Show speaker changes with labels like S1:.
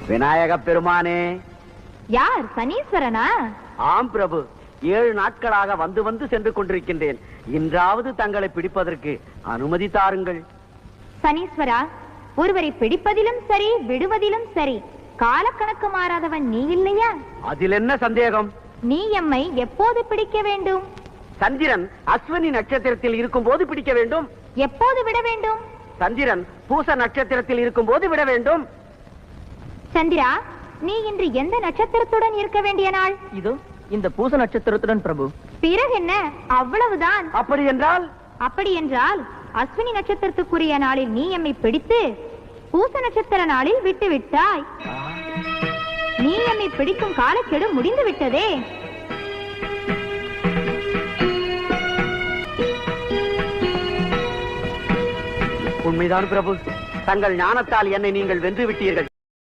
S1: விநாயக பெருமானே.
S2: யார்? சனீஸ்வரனா?
S1: ஆம் பிரபு, 7 நாட்களாக வந்து வந்து சென்று கொண்டிருக்கின்றேன். இன்றாவது தங்களை பிடிப்பதற்கு அனுமதி தாருங்கள்.
S2: சனீஸ்வரா, ஒருவரை பிடிப்பதிலும் சரி விடுவதிலும் சரி காலக்கணக்கு மாறாதவன் நீ இல்லையா?
S1: அதில் என்ன சந்தேகம்?
S2: நீ எம்மை எப்போது பிடிக்க வேண்டும்?
S1: சந்திரன் அஸ்வினி நட்சத்திரத்தில் இருக்கும் போது பிடிக்க வேண்டும்.
S2: எப்போது விட வேண்டும்?
S1: சந்திரன் பூச நட்சத்திரத்தில் இருக்கும் போது விட வேண்டும்.
S2: சந்திரா, நீ இன்று எந்த நட்சத்திரத்துடன் இருக்க வேண்டிய நாள்?
S3: இதோ இந்த பூச நட்சத்திரத்துடன் பிரபு.
S2: பிறகு என்ன, அவ்வளவுதான்.
S1: அப்படி என்றால்?
S2: அப்படி என்றால் அஸ்வினி நட்சத்திரத்துக்குரிய நாளில் நீ எம்மை பிடித்து பூச நட்சத்திர நாளில் விட்டு விட்டாய். நீ எம்மை பிடிக்கும் காலக்கெடு முடிந்து விட்டதே.
S1: உண்மைதான் பிரபு, தங்கள் ஞானத்தால் என்னை நீங்கள் வென்று விட்டீர்கள்.